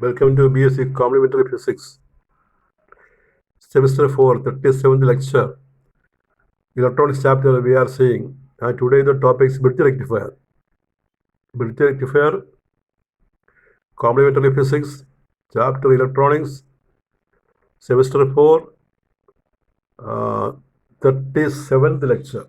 Welcome to BSc Complementary Physics, Semester 4, 37th lecture, Electronics chapter we are seeing. And today the topic is bridge rectifier. Bridge rectifier, Complementary Physics, chapter Electronics, Semester 4, 37th lecture.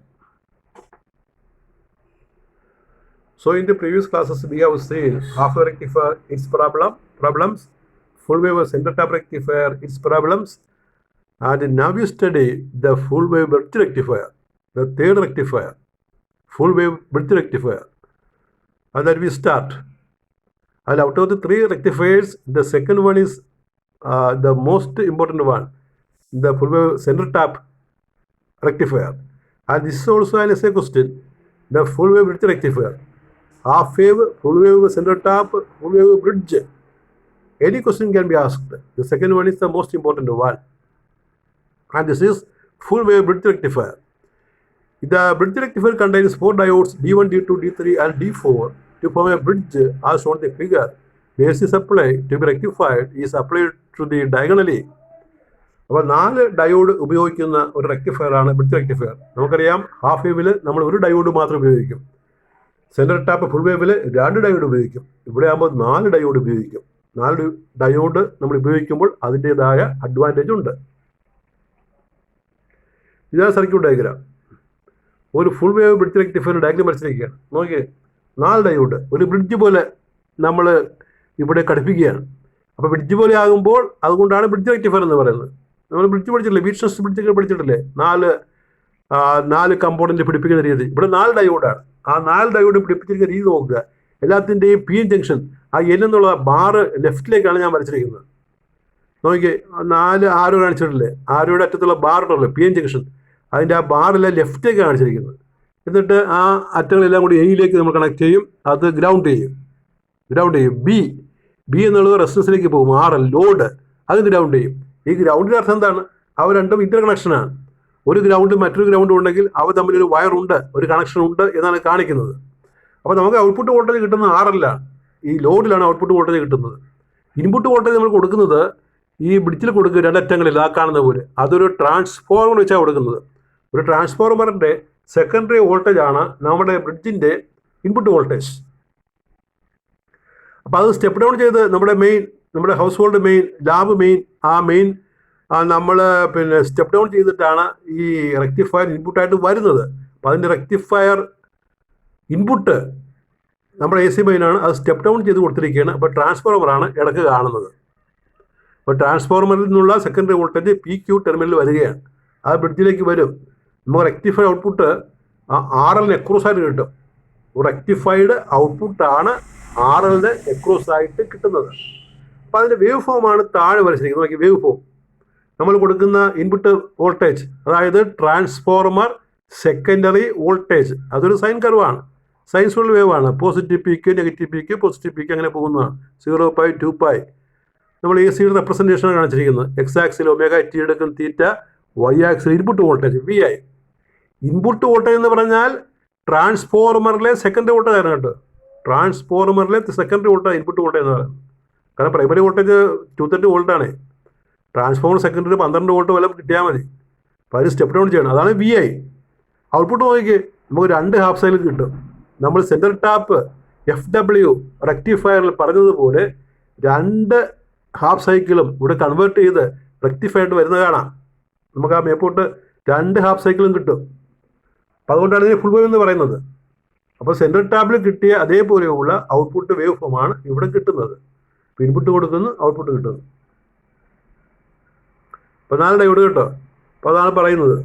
So in the previous classes we have seen half-wave rectifier, its problems, full wave center tap rectifier, its problems, and now we study the full wave bridge rectifier, the third rectifier, full wave bridge rectifier. And then we start. And out of the three rectifiers, the second one is the most important one, the full wave center tap rectifier. And this is also an essay question, the full wave bridge rectifier. Half wave, full wave center tap, full wave bridge. Any question can be asked. The second one is the most important one. And this is full wave bridge rectifier. The bridge rectifier contains 4 diodes D1, D2, D3 and D4 to form a bridge as shown in the figure. The AC supply to be rectified is applied to the diagonally. അപ്പോൾ 4 diode ഉപയോഗിക്കുന്ന ഒരു റെക്ടിഫയറാണ് bridge rectifier. നമുക്കറിയാം half വേവിൽ നമ്മൾ ഒരു diode മാത്രം ഉപയോഗിക്കും. Centre tap full വേവിൽ 2 diode ഉപയോഗിക്കും. ഇവിടെ ആകുമ്പോൾ 4 ഡയോഡ് ഉപയോഗിക്കും. 4 ഡയോഡ് നമ്മൾ ഉപയോഗിക്കുമ്പോൾ അതിൻ്റെതായ അഡ്വാൻറ്റേജ് ഉണ്ട്. ഇതാണ് സർക്യൂട്ട് ഡയഗ്രാം. ഒരു full wave bridge rectifier diagram വരച്ചിരിക്കുകയാണ്. നോക്കിയേ, 4 ഡയോഡ് ഒരു ബ്രിഡ്ജ് പോലെ നമ്മൾ ഇവിടെ ഘടിപ്പിക്കുകയാണ്. അപ്പോൾ ബ്രിഡ്ജ് പോലെ ആകുമ്പോൾ അതുകൊണ്ടാണ് ബ്രിഡ്ജ് റെക്ടിഫയർ എന്ന് പറയുന്നത്. നമ്മൾ ബ്രിഡ്ജ് പഠിച്ചിട്ടില്ലേ, വീറ്റ്ഷസ് ബ്രിഡ്ജൊക്കെ പഠിച്ചിട്ടില്ലേ, 4 കമ്പോണൻറ്റ് പിടിപ്പിക്കുന്ന രീതി. ഇവിടെ 4 ഡയോഡാണ്. ആ 4 ഡയോഡ് പിടിപ്പിച്ചിരിക്കുന്ന രീതി നോക്കുക. എല്ലാത്തിൻ്റെയും പി എൻ ജംഗ്ഷൻ ആ എൻ എന്നുള്ള ബാറ് ലെഫ്റ്റിലേക്കാണ് ഞാൻ വരച്ചിരിക്കുന്നത്. നോക്കിയേ, 4 ആരോ കാണിച്ചിട്ടില്ലേ, ആരോയുടെ അറ്റത്തുള്ള ബാറുണ്ടല്ലോ പി എൻ ജംഗ്ഷൻ, അതിൻ്റെ ആ ബാറെല്ലാം ലെഫ്റ്റിലേക്ക് കാണിച്ചിരിക്കുന്നത്. എന്നിട്ട് ആ അറ്റങ്ങളെല്ലാം കൂടി എയിലേക്ക് നമ്മൾ കണക്ട് ചെയ്യും, അത് ഗ്രൗണ്ട് ചെയ്യും. ബി എന്നുള്ളത് റെസിസ്റ്റൻസിലേക്ക് പോകും. RL ലോഡ്, അത് ഗ്രൗണ്ട് ചെയ്യും. ഈ ഗ്രൗണ്ടിൻ്റെ അർത്ഥം എന്താണ്? അവ രണ്ടും ഇൻ്റർ കണക്ഷനാണ്. ഒരു ഗ്രൗണ്ട് മറ്റൊരു ഗ്രൗണ്ട് ഉണ്ടെങ്കിൽ അവ തമ്മിലൊരു വയറുണ്ട്, ഒരു കണക്ഷൻ ഉണ്ട് എന്നാണ് കാണിക്കുന്നത്. അപ്പോൾ നമുക്ക് ഔട്ട്പുട്ട് വോൾട്ടേജ് കിട്ടുന്നത് RL-ലാണ്, ഈ ലോഡിലാണ് ഔട്ട്പുട്ട് വോൾട്ടേജ് കിട്ടുന്നത്. ഇൻപുട്ട് വോൾട്ടേജ് നമ്മൾ കൊടുക്കുന്നത് ഈ ബ്രിഡ്ജിൽ കൊടുക്കുക 2 അറ്റങ്ങളിൽ ആ കാണുന്ന പോലെ, അതൊരു ട്രാൻസ്ഫോർമർ വെച്ചാണ് കൊടുക്കുന്നത്. ഒരു ട്രാൻസ്ഫോർമറിൻ്റെ സെക്കൻഡറി വോൾട്ടേജ് ആണ് നമ്മുടെ ബ്രിഡ്ജിൻ്റെ ഇൻപുട്ട് വോൾട്ടേജ്. അപ്പോൾ അത് സ്റ്റെപ്പ് ഡൗൺ ചെയ്ത് നമ്മുടെ house hold main, lab main നമ്മൾ സ്റ്റെപ്പ് ഡൗൺ ചെയ്തിട്ടാണ് ഈ റെക്ടിഫയർ ഇൻപുട്ടായിട്ട് വരുന്നത്. അപ്പോൾ അതിൻ്റെ റെക്ടിഫയർ ഇൻപുട്ട് നമ്മുടെ AC മെയിനാണ്, അത് സ്റ്റെപ്പ് ഡൗൺ ചെയ്ത് കൊടുത്തിരിക്കുകയാണ്. അപ്പോൾ ട്രാൻസ്ഫോർമറാണ് ഇടയ്ക്ക് കാണുന്നത്. അപ്പോൾ ട്രാൻസ്ഫോർമറിൽ നിന്നുള്ള സെക്കൻഡറി വോൾട്ടേജ് PQ ടെർമിനലിൽ വരികയാണ്, ആ ബ്രിഡ്ജിലേക്ക് വരും. നമുക്ക് റെക്ടിഫൈഡ് ഔട്ട്പുട്ട് RL-ന് എക്രോസ് ആയിട്ട് കിട്ടും. റെക്ടിഫൈഡ് ഔട്ട്പുട്ടാണ് RL-ന് എക്രോസ് ആയിട്ട് കിട്ടുന്നത്. അപ്പോൾ അതിൻ്റെ വേവ് ഫോമാണ് താഴെ വരച്ചിരിക്കുന്നത്. നോക്കി, വേവ് ഫോം നമ്മൾ കൊടുക്കുന്ന ഇൻപുട്ട് വോൾട്ടേജ്, അതായത് ട്രാൻസ്ഫോർമർ സെക്കൻഡറി വോൾട്ടേജ്, അതൊരു സൈൻ കർവാണ്, സൈൻസുള്ള വേവ് ആണ്. Positive peak, negative peak, positive peak അങ്ങനെ പോകുന്നതാണ്. 0π 2π നമ്മൾ AC-യുടെ റെപ്രസെൻറ്റേഷനാണ് കാണിച്ചിരിക്കുന്നത്. X ആക്സിൽ ωt എടുക്കും theta, Y axis input voltage VI. Input voltage എന്ന് പറഞ്ഞാൽ ട്രാൻസ്ഫോർമറിലെ സെക്കൻഡറി വോൾട്ടേജ് ആണ് കേട്ടോ. ട്രാൻസ്ഫോർമറിലെ സെക്കൻഡറി വോൾട്ടേജ് ഇൻപുട്ട് വോൾട്ടേജ് എന്ന് പറയുന്നത്. കാരണം പ്രൈമറി വോൾട്ടേജ് 230 വോൾട്ടാണ്. ട്രാൻസ്ഫോർമർ സെക്കൻഡറി 12 വോൾട്ട് വല്ല കിട്ടിയാൽ മതി. അപ്പോൾ അതിന് സ്റ്റെപ്പ് ഡൗൺ ചെയ്യണം, അതാണ് VI. ഔട്ട്പുട്ട് നോക്കി നമുക്ക് 2 ഹാഫ് സൈക്കിൾ കിട്ടും. നമ്മൾ സെൻറ്റർ ടാപ്പ് FW റെക്ടിഫയറിൽ പറഞ്ഞതുപോലെ 2 ഹാഫ് സൈക്കിളും ഇവിടെ കൺവേർട്ട് ചെയ്ത് റെക്ടിഫൈഡ് വരുന്ന കാണാം. നമുക്ക് ആ മേപ്പോട്ട് 2 ഹാഫ് സൈക്കിളും കിട്ടും. അപ്പോൾ അതുകൊണ്ടാണ് ഇതിന് ഫുൾ വേവ് എന്ന് പറയുന്നത്. അപ്പോൾ സെൻട്രൽ ടാപ്പിൽ കിട്ടിയ അതേപോലെയുള്ള ഔട്ട്പുട്ട് വേവ് ഫോമാണ് ഇവിടെ കിട്ടുന്നത്. അപ്പോൾ ഇൻപുട്ട് കൊടുക്കുന്നു, ഔട്ട്പുട്ട് കിട്ടുന്നു. അപ്പോൾ 4 ഡയോഡ് കേട്ടോ. അപ്പോൾ അതാണ് പറയുന്നത്.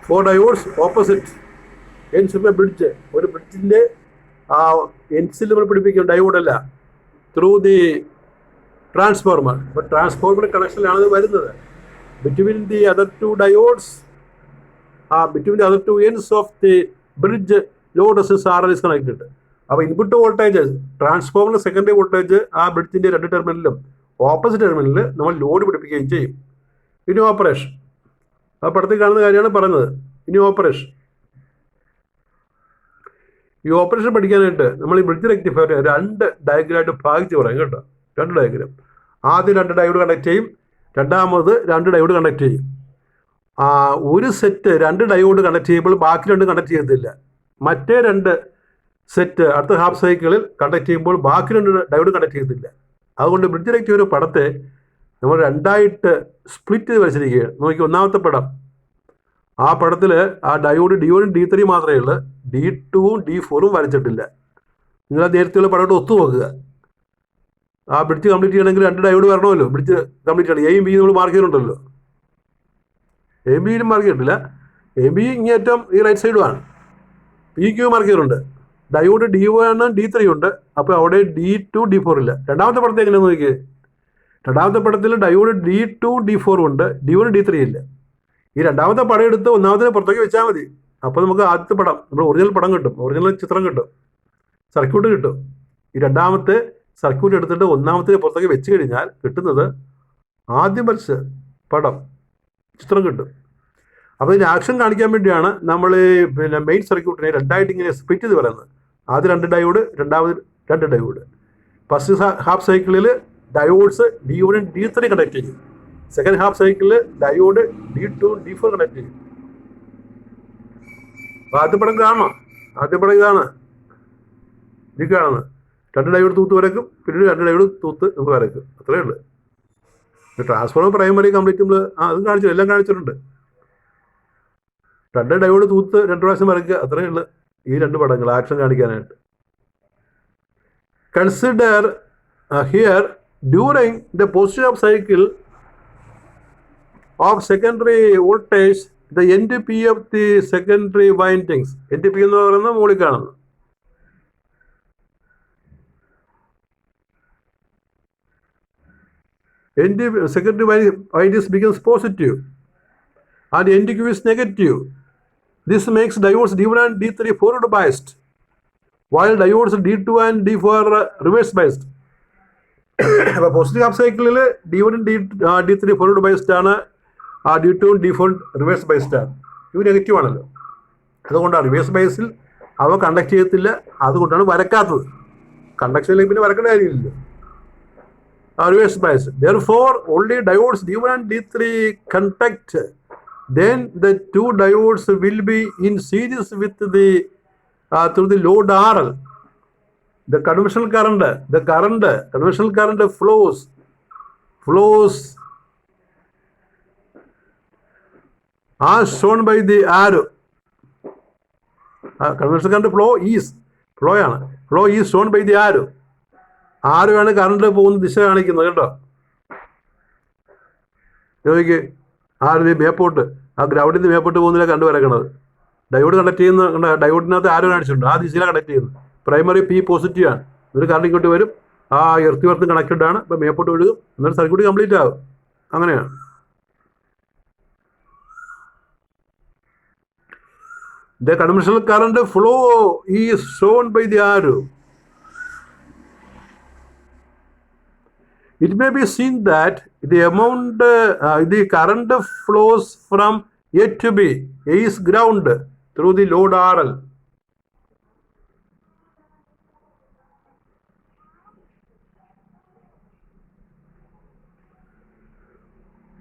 4 diodes opposite ends of A bridge. ഒരു ബ്രിഡ്ജിൻ്റെ എൻഡ്സിൽ നമ്മൾ പിടിപ്പിക്കും ഡയോഡല്ല, ത്രൂ ദി ട്രാൻസ്ഫോർമർ. അപ്പോൾ ട്രാൻസ്ഫോർമർ കണക്ഷനിലാണ് ഇത് വരുന്നത്. Between the other 2 diodes, between the other 2 ends of the bridge, load resistance RL is connected. അപ്പോൾ ഇൻപുട്ട് വോൾട്ടേജ് ട്രാൻസ്ഫോർമറിൻ്റെ സെക്കൻഡറി വോൾട്ടേജ് ആ ബ്രിഡ്ജിൻ്റെ 2 ടെർമിനലിലും ഓപ്പോസിറ്റ് ടെർമിനലിൽ നമ്മൾ load പിടിപ്പിക്കുകയും ചെയ്യും. ഇനി ഓപ്പറേഷൻ, ആ പടത്തിൽ കാണുന്ന കാര്യമാണ് പറയുന്നത്. ഇനി ഓപ്പറേഷൻ, ഈ ഓപ്പറേഷൻ പഠിക്കാനായിട്ട് നമ്മൾ ഈ ബ്രിഡ്ജ് റെക്ടിഫയർ 2 ഡയഗ്രാമായിട്ട് ഭാഗിച്ച് പറയും കേട്ടോ. 2 ഡയഗ്രാം. ആദ്യം 2 ഡയോഡ് കണക്ട് ചെയ്യും, രണ്ടാമത് 2 ഡയോഡ് കണക്ട് ചെയ്യും. ഒരു സെറ്റ് 2 ഡയോഡ് കണക്ട് ചെയ്യുമ്പോൾ ബാക്കി 2 കണക്ട് ചെയ്യത്തില്ല. മറ്റേ 2 സെറ്റ് അടുത്ത ഹാഫ് സൈക്കിളിൽ കണക്ട് ചെയ്യുമ്പോൾ ബാക്കി 2 ഡയോഡ് കണക്ട് ചെയ്യത്തില്ല. അതുകൊണ്ട് ബ്രിഡ്ജ് റെക്ടിഫയർ പടത്തെ നമ്മൾ 2ആയിട്ട് സ്പ്ലിറ്റ് ചെയ്ത് വരച്ചിരിക്കുകയാണ്. നോക്കി ഒന്നാമത്തെ പടം, ആ പടത്തിൽ ആ ഡയോഡ് D1 D3 മാത്രമേ ഉള്ളൂ, D2 D4 വരച്ചിട്ടില്ല. നിങ്ങൾ നേരത്തെയുള്ള പടമായിട്ട് ഒത്തു നോക്കുക. ആ ബ്രിഡ്ജ് കംപ്ലീറ്റ് ചെയ്യണമെങ്കിൽ 2 ഡയോഡ് വരണമല്ലോ. ബ്രിഡ്ജ് കംപ്ലീറ്റ് ചെയ്യണം. എയും ബിയും നമ്മൾ മാർക്ക് ചെയ്തിട്ടുണ്ടല്ലോ. എയും ബിയിലും മാർക്ക് ചെയ്തിട്ടില്ല. എയും ബി ഇങ്ങേറ്റം ഈ റൈറ്റ് സൈഡുമാണ്. PQ മാർക്ക് ചെയ്തിട്ടുണ്ട്. ഡയോഡ് D1 D3 ഉണ്ട്. അപ്പോൾ അവിടെ D2 D4 ഇല്ല. രണ്ടാമത്തെ പടത്തെ എങ്ങനെയാണെന്ന് നോക്കിയേ. രണ്ടാമത്തെ പടത്തിൽ ഡയോഡ് D2 D4 ഉണ്ട്, D1 D3 ഇല്ല. ഈ രണ്ടാമത്തെ പടം എടുത്ത് ഒന്നാമത്തെ പുറത്തേക്ക് വെച്ചാൽ മതി. അപ്പോൾ നമുക്ക് ആദ്യത്തെ പടം, നമ്മുടെ ഒറിജിനൽ പടം കിട്ടും, ഒറിജിനൽ ചിത്രം കിട്ടും, സർക്യൂട്ട് കിട്ടും. ഈ രണ്ടാമത്തെ സർക്യൂട്ട് എടുത്തിട്ട് ഒന്നാമത്തെ പുറത്തേക്ക് വെച്ച് കഴിഞ്ഞാൽ കിട്ടുന്നത് ആദ്യം വരച്ച പടം, ചിത്രം കിട്ടും. അപ്പോൾ ഇതിന് ആക്ഷൻ കാണിക്കാൻ വേണ്ടിയാണ് നമ്മൾ മെയിൻ സർക്യൂട്ടിനെ 2ആയിട്ട് ഇങ്ങനെ സ്പ്ലിറ്റ് ചെയ്ത് പറയുന്നത്. ആദ്യം 2 ഡയോഡ്, രണ്ടാമത് 2 ഡയോഡ്. ഫസ്റ്റ് ഹാഫ് സൈക്കിളിൽ ഡയോഡ്സ് D1 D3 കണക്ട് ചെയ്യും. സെക്കൻഡ് ഹാഫ് സൈക്കിളിൽ ഡയോഡ് D2 D4 കണക്ട് ചെയ്യും. ആദ്യ പടം കാണണം. ആദ്യ പടം ഇതാണ്, ഇത് കാണുന്നത്. 2 ഡയോഡ് തൂത്ത് വരക്കും, പിന്നീട് 2 ഡയോഡ് തൂത്ത് നമുക്ക് വരക്കും. അത്രയേ ഉള്ളൂ. ട്രാൻസ്ഫോർമർ പ്രൈമറി കംപ്ലീറ്റ് നമ്മൾ അത് കാണിച്ചു, എല്ലാം കാണിച്ചിട്ടുണ്ട്. 2 ഡയോഡ് തൂത്ത് 2 പ്രാവശ്യം വരയ്ക്കുക, അത്രയേ ഉള്ളൂ. ഈ 2 പടങ്ങൾ ആക്ഷൻ കാണിക്കാനായിട്ട്. Consider here during the positive of cycle of secondary voltage the NTP of the secondary windings. NTP എന്ന് പറയുന്നത് മുകളിൽ കാണുന്നു. Secondary windings becomes positive and NTQ is negative. This makes diodes D1 and D3 forward biased, while diodes D2 and D4 are reverse biased. അപ്പോൾ positive half സൈക്കിളിൽ D1 D3 forward based ആണ്, D2 D4 reverse based ആണ്. ഇവ negative ആണല്ലോ. അതുകൊണ്ടാണ് reverse ബൈസിൽ അവ conduct ചെയ്യത്തില്ല. അതുകൊണ്ടാണ് വരക്കാത്തത്. കണ്ടക്ഷനിലേക്ക് പിന്നെ വരക്കേണ്ട കാര്യമില്ലല്ലോ. Reverse bias. Therefore only diodes D1 and D3 contact. Then the 2 diodes will be in series with the through the load RL. The conventional current flows as shown by the arrow. Conventional current flow is shown by the arrow. Arrow ആണ് current പോകുന്ന ദിശ കാണിക്കുന്നത് കേട്ടോ. നോക്കിക്കേ, മേപ്പോട്ട്, ആ ഗ്രൗണ്ടിൽ നിന്ന് മേപ്പോട്ട് പോകുന്നില്ല കണ്ടു വരക്കണത്. ഡയോഡ് കണക്ട് ചെയ്യുന്ന ഡയോഡിനകത്ത് ആരോ കാണിച്ചിട്ടുണ്ട്, ആ ദിശയിലാണ് കണക്ട് ചെയ്യുന്നത്. പ്രൈമറി P പോസിറ്റീവ് ആണ്. എന്നിട്ട് കറണ്ട് ഇങ്ങോട്ട് വരും, ആ എർത്ത് കണക്റ്റഡ് ആണ്. ഇപ്പം മേപ്പോട്ട് വിടും, എന്നിട്ട് സർക്യൂട്ട് കംപ്ലീറ്റ് ആകും. അങ്ങനെയാണ്. The conventional current flow is shown by the arrow. It may be seen that the current flows from A to B. A is ground through the load RL.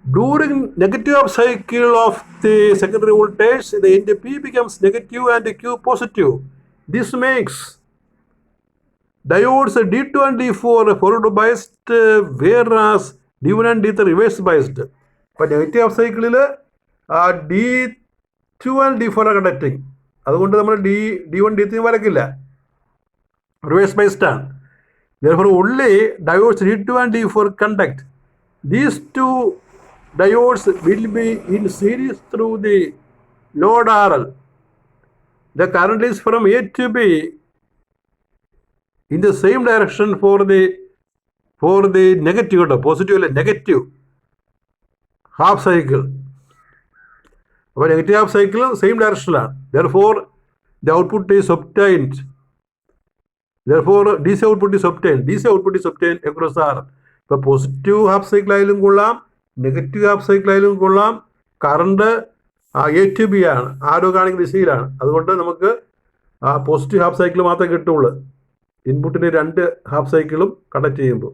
During negative of cycle of the secondary voltage, the NTP becomes negative and Q positive. This makes diodes D2 and D4 forward biased, whereas D1 and D3 reverse biased. But negative of cycle D2 and D4 are conducting. അതുകൊണ്ട് നമ്മൾ D1 D3 വരക്കില്ല, reverse based ആണ്. Therefore only diodes D2 and D4 conduct. These 2 diodes will be in series through the load RL. The current is from A to B in the same direction for the negative, negative half cycle. അപ്പോൾ negative half cycle same ഡയറക്ഷനിലാണ്. Therefore the output is obtained. Therefore DC output is obtained across RL. ഇപ്പോൾ positive half cycle ആയാലും കൊള്ളാം, negative half cycle ആയാലും കൊള്ളാം, current A to B ആണ്, ആരോ കാണിക്കുന്ന ദിശയിലാണ്. അതുകൊണ്ട് നമുക്ക് ആ പോസിറ്റീവ് ഹാഫ് സൈക്കിൾ മാത്രമേ കിട്ടുള്ളൂ. ഇൻപുട്ടിന് 2 ഹാഫ് സൈക്കിളും കണക്ട് ചെയ്യുമ്പോൾ.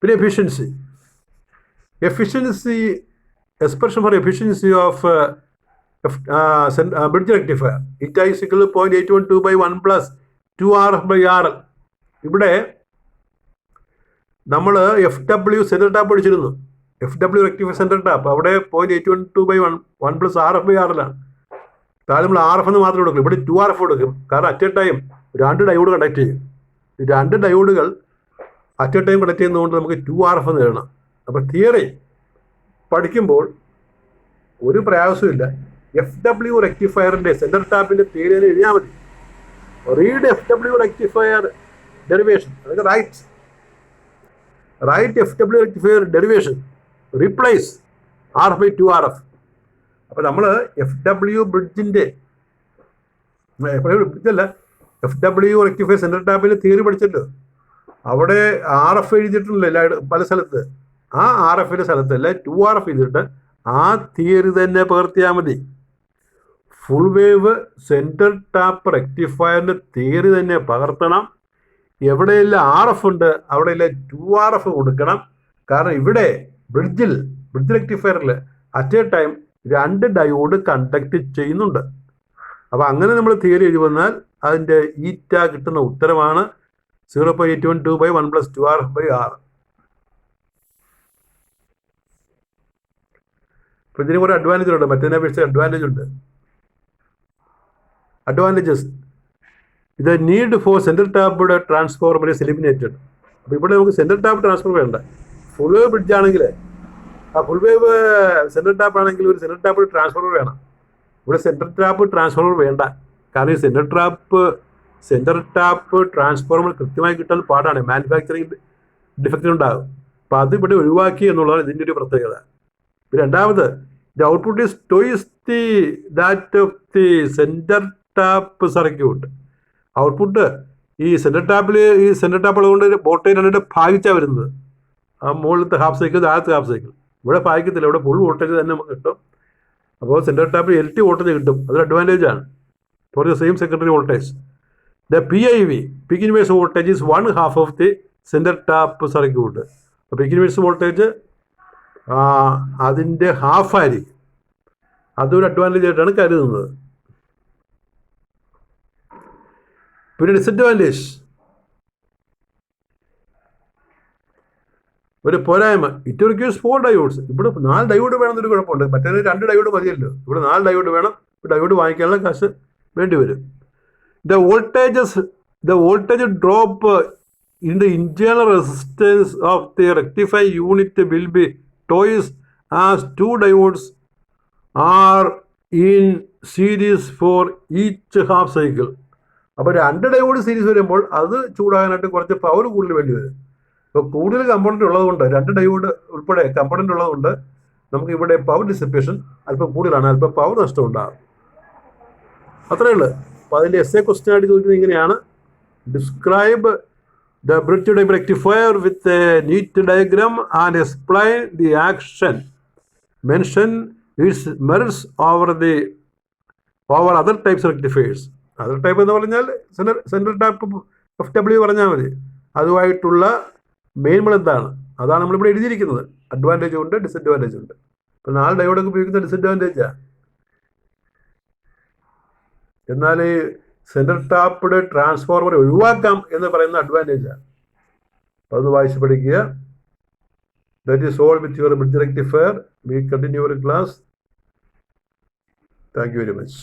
പിന്നെ efficiency expression for efficiency of bridge rectifier it is equal 0.812/1 + 2RF/RL. ഇവിടെ നമ്മൾ FW സെൻട്രൽ ടാപ്പ് പഠിച്ചിരുന്നു. FW റെക്ടിഫയർ സെൻട്രൽ ടാപ്പ് അവിടെ 0.812/1 + RF/RL ആണ്. താഴെ നമ്മൾ RF എന്ന് മാത്രമേ കൊടുക്കും. ഇവിടെ 2RF കൊടുക്കും. കാരണം at a time 2 diode connect ചെയ്യും. 2 ഡയോഡുകൾ അറ്റ് എ ടൈം കണക്ട് ചെയ്യുന്നതുകൊണ്ട് നമുക്ക് 2RF എന്ന് എഴുതണം. അപ്പോൾ തിയറി പഠിക്കുമ്പോൾ ഒരു പ്രയാസമില്ല. FW റെക്ടിഫയറിൻ്റെ സെൻട്രൽ ടാപ്പിൻ്റെ തിയറി എഴുതിയാൽ മതി. റീഡ് FW റെക്ടിഫയർ ഡെറിവേഷൻ, അതായത് write FW rectifier derivation, replace RF/2RF. അപ്പോൾ നമ്മൾ FW ബ്രിഡ്ജിൻ്റെ ബ്രിഡ്ജല്ല, FW റെക്ടിഫയർ സെൻട്രൽ ടാപ്പിൻ്റെ തിയറി പഠിച്ചല്ലോ. അവിടെ RF എഴുതിയിട്ടില്ല പല സ്ഥലത്ത്. ആ RFൻ്റെ സ്ഥലത്തല്ല 2RF എഴുതിയിട്ട് ആ തിയറി തന്നെ പകർത്തിയാൽ മതി. ഫുൾ വേവ് സെൻട്രൽ ടാപ്പ് റെക്ടിഫയറിൻ്റെ തിയറി തന്നെ പകർത്തണം. എവിടെയെല്ലാം RF ഉണ്ട് അവിടെയെല്ലാം 2RF കൊടുക്കണം. കാരണം ഇവിടെ ബ്രിഡ്ജ് റെക്ടിഫയറിൽ at a time 2 diode conduct ചെയ്യുന്നുണ്ട്. അപ്പോൾ അങ്ങനെ നമ്മൾ തിയറി എഴുതുന്നാൽ അതിൻ്റെ ഈറ്റ കിട്ടുന്ന ഉത്തരമാണ് 0.812/1 + 2RF/RL. അപ്പോൾ ഇതിന് കുറേ അഡ്വാൻറ്റേജ് ഉണ്ട്. മറ്റേതിനെ അപേക്ഷിച്ച് അഡ്വാൻറ്റേജസ് ഇത് need for central tap transformer is eliminated. അപ്പോൾ ഇവിടെ നമുക്ക് സെൻട്രൽ ടാപ്പ് ട്രാൻസ്ഫോർമർ വേണ്ട. ഫുൾ വേവ് ബ്രിഡ്ജ് ആണെങ്കിൽ ആ ഫുൾ വേവ് സെൻട്രൽ ടാപ്പ് ആണെങ്കിൽ ഒരു സെൻട്രൽ ടാപ്പ് ട്രാൻസ്ഫോർമർ വേണം. ഇവിടെ സെൻട്രൽ ടാപ്പ് ട്രാൻസ്ഫോർമർ വേണ്ട. കാരണം ഈ സെൻട്രൽ ടാപ്പ് ട്രാൻസ്ഫോർമർ കൃത്യമായി കിട്ടാൻ പാടാണ്. മാനുഫാക്ചറിങ് ഡിഫക്റ്റ് ഉണ്ടാകും. അപ്പോൾ അത് ഇവിടെ ഒഴിവാക്കി എന്നുള്ളതാണ് ഇതിൻ്റെ ഒരു പ്രത്യേകത. രണ്ടാമത്, the output is toys that of the central tap circuit. Output ഈ സെൻട്രൽ ടാപ്പ് ഉള്ളതുകൊണ്ട് വോൾട്ടേജ് 2 ഭാഗിച്ചാണ് വരുന്നത്. ആ മുകളിലത്തെ ഹാഫ് സൈക്കിൾ, താഴത്തെ ഹാഫ് സൈക്കിൾ. ഇവിടെ ഭാഗിക്കത്തില്ല, ഇവിടെ ഫുൾ വോൾട്ടേജ് തന്നെ നമുക്ക് കിട്ടും. അപ്പോൾ സെൻട്രൽ ടാപ്പിൽ LT വോൾട്ടേജ് കിട്ടും. അതൊരു അഡ്വാൻറ്റേജ് ആണ് for the same secondary voltage. The PIV peak inverse voltage is 1/2 of the central tap circuit. അപ്പോൾ പീക്ക് ഇൻവേഴ്സ് വോൾട്ടേജ് അതിൻ്റെ ഹാഫായിരിക്കും. അതൊരു അഡ്വാൻറ്റേജ് ആയിട്ടാണ് കരുതുന്നത്. പിന്നെ ഡിസഡ്വാൻറ്റേജ്, ഒരു പോരായ്മ, ഇറ്റ് റിക്വയർസ് 4 ഡയോഡ്സ്. ഇവിടെ 4 ഡയോഡ് വേണമെന്നൊരു കുഴപ്പമുണ്ട്. മറ്റേ 2 ഡയോഡ് മതിയല്ലോ. ഇവിടെ 4 ഡയോഡ് വേണം. ഡയോഡ് വാങ്ങിക്കാനുള്ള കാശ് വേണ്ടി വരും. The voltage drop in the internal resistance of the rectify unit will be twice as 2 diodes are in series for each half cycle. അപ്പോൾ 2 ഡയോഡ് സീരീസ് വരുമ്പോൾ അത് ചൂടാകാനായിട്ട് കുറച്ച് പവർ കൂടുതൽ വേണ്ടി വരും. ഇപ്പോൾ കൂടുതൽ കമ്പോണൻ്റ് ഉള്ളതുകൊണ്ട് 2 ഡയോഡ് ഉൾപ്പെടെ കമ്പോണൻ്റ് ഉള്ളതുകൊണ്ട് നമുക്ക് ഇവിടെ പവർ ഡിസിപ്പേഷൻ അല്പം കൂടുതലാണ്, അല്പം പവർ നഷ്ടം ഉണ്ടാകും. അത്രയേ ഉള്ളൂ. അപ്പോൾ അതിൻ്റെ essay ക്വസ്റ്റ്യൻ ആയിട്ട് ചോദിക്കുന്നത് ഇങ്ങനെയാണ്: describe the bridge type rectifier with a neat diagram and explain the action. Mention its merits over other types of rectifiers. Other type എന്ന് പറഞ്ഞാൽ സെൻട്രൽ ടാപ്പ് FW പറഞ്ഞാൽ മതി. അതുമായിട്ടുള്ള മെയിൻകൾ എന്താണ്, അതാണ് നമ്മളിവിടെ എഴുതിയിരിക്കുന്നത്. അഡ്വാൻറ്റേജ് ഉണ്ട്, ഡിസഡ്വാൻറ്റേജ് ഉണ്ട്. ഇപ്പോൾ 4 ഡയോഡൊക്കെ ഉപയോഗിക്കുന്ന ഡിസഡ്വാൻറ്റേജാണ്. എന്നാൽ ഈ സെൻട്രൽ ടാപ്പ് ട്രാൻസ്ഫോർമർ ഒഴിവാക്കാം എന്ന് പറയുന്ന അഡ്വാൻറ്റേജാണ്. അപ്പോൾ അത് വായിച്ച് പഠിക്കുക. That is all with your bridge rectifier. V continue your class. Thank you very much.